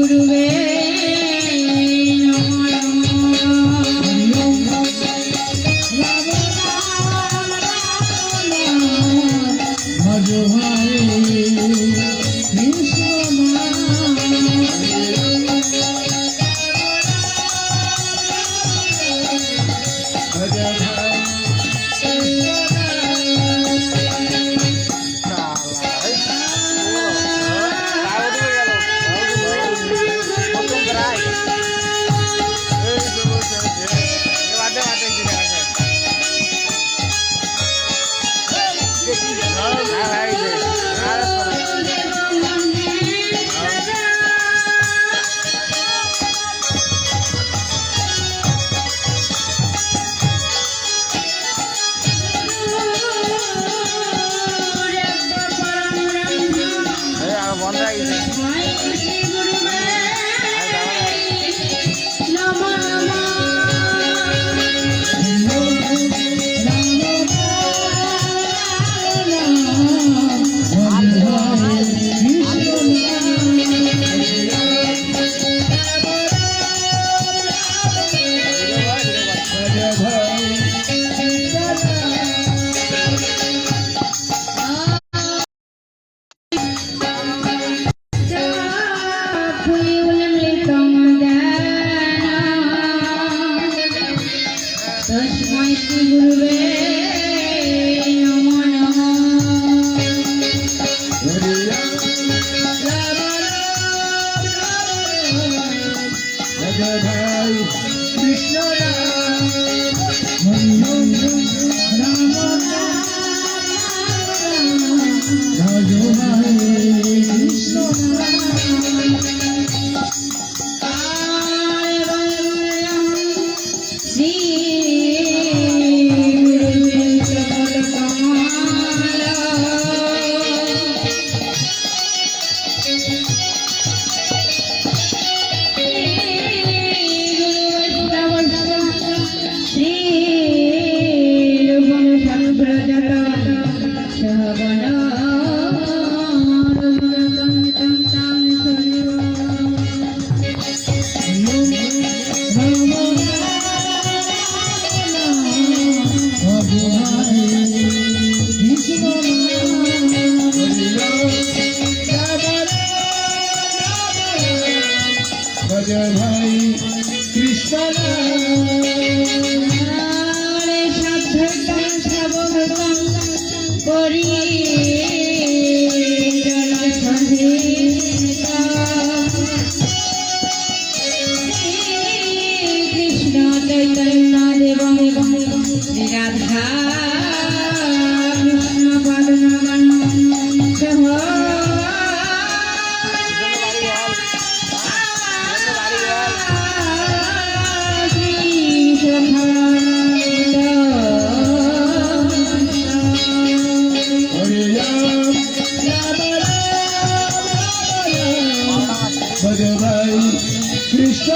গুরুবে তস্মৈ শ্রী গুরুবে নমো নমঃ ভাই কৃষ্ণ ভাই কৃষ্ণ রাধা কৃষ্ণ পদ্মবন কৃষ্ণ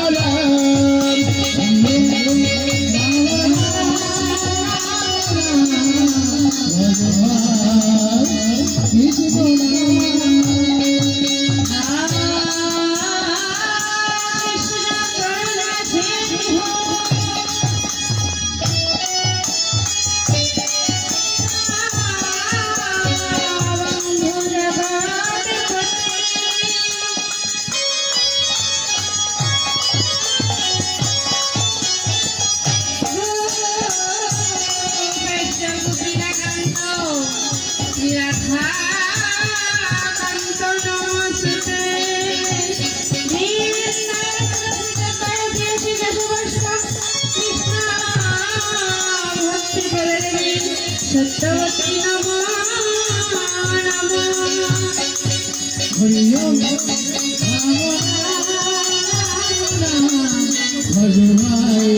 সত্যবতী নমো নমঃ হরি ওম ভজনায়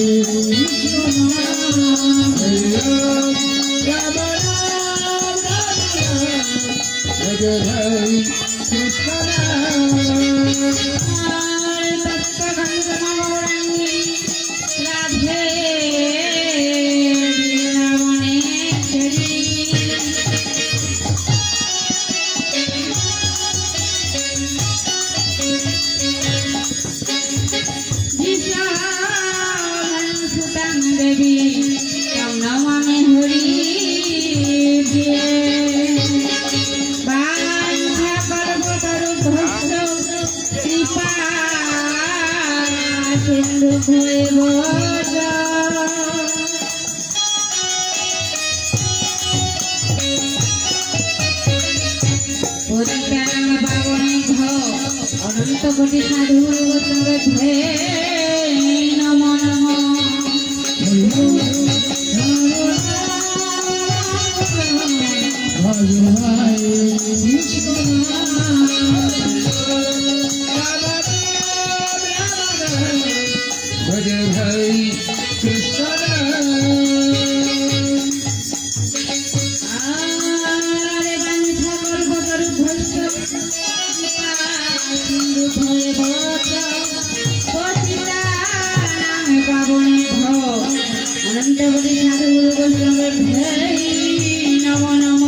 কৃষ্ণ হরি ওম রাম ভজনায় কৃষ্ণ রাধে সিন্ধু ভয়ে বজা পরিত্রাণ পাবন অনন্ত কোটি সাধু হে নম নম भज भाई कृष्ण আরে বাঞ্ছা পর্বতর ধ্বংস সিন্ধু ভয়ে বজা পতিতানাং পাবনে অনন্ত কোটি সাধু বৈষ্ণবের হে নম নম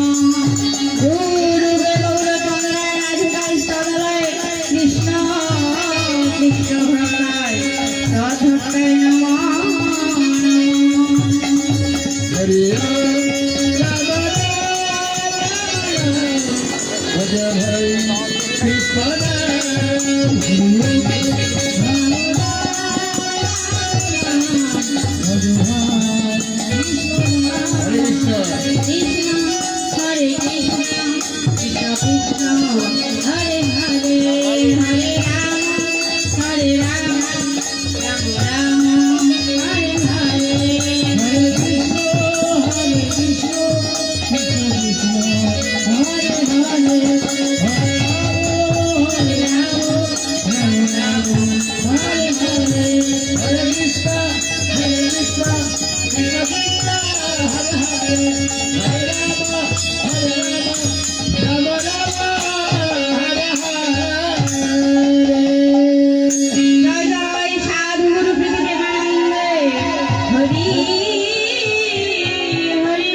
গুরু গৌর চন্দ্রায় সদলয় কৃষ্ণ কৃষ্ণ ভক্তায় তথকায় নম हरि भज भाई कृष्ण हरे कृष्ण কৃষ্ণ হরে কৃষ্ণ কৃষ্ণ কৃষ্ণ হরে হরে হরে রাম রাম রাম হরে হরে হরে কৃষ্ণ কৃষ্ণ কৃষ্ণ হরে হরে হরে রাম হরে হরে हरे कृष्ण कृष्ण कृष्ण हरे हरे हरे राम राम हरे हरे জয় জয় সাধু গুরু প্রীতিদেবানন্দে হরি হরি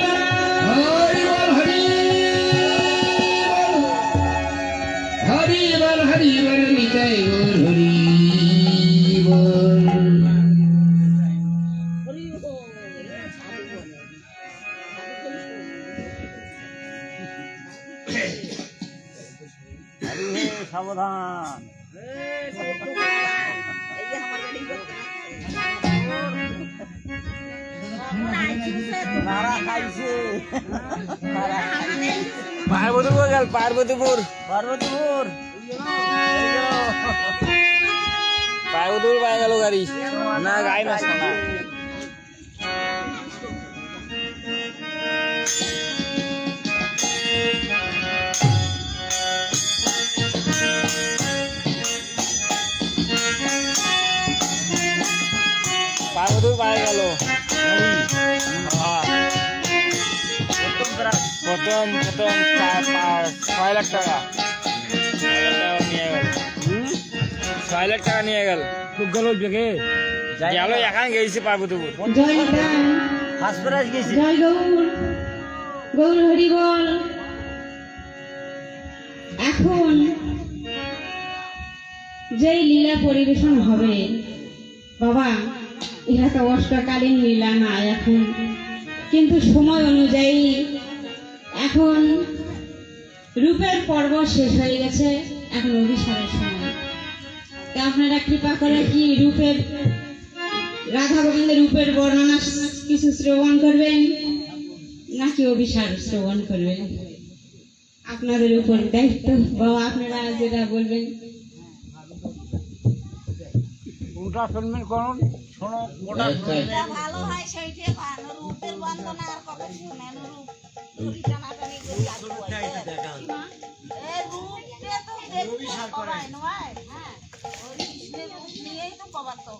हरि बोल हरि बोल निताय बोल हरि बोल সাবধান নারা খাইছে পার্বতীপুর গেল পার্বতীপুর পার্বতীপুর পার্বতীপুর পায়ে গেল গাড়ি না গাড়ি নষ্ট না পার্বতীপুর পায়ে গেল প্রথম 6 লাখ টাকা নিয়ে গেল 6 লাখ টাকা নিয়ে গেল খুব গেল বেগে গেল এখানে গেছি পার্বতীপুর জয় রাম হাসপাতাল গেছি জয় গৌর গৌর হরি বল এখন যেই লীলা পরিবেশন হবে বাবা ইহা তো অষ্টকালীন লীলা না এখন কিন্তু সময় অনুযায়ী এখন রূপের পর্ব শেষ হয়ে গেছে এখন অভিসারের সময় তা আপনারা কৃপা করে কি রূপের রাধা গোবিন্দের রূপের বর্ণনা কিছু শ্রবণ করবেন নাকি অভিসার শ্রবণ করবেন আপনাদের উপর দায়িত্ব বাবা আপনারা যেটা বলবেন কোনটা শুনবেন করুন শোনো ওটা যেটা ভালো হয় সেইটাই ভালো রূপের বন্দনা আর কত শুনেন রূপ চুরি টানাটানি করি আগে এই রূপকে তো দেখতে হয় নয় হ্যাঁ ওই কৃষ্ণের রূপ নিয়েই তো কবার তো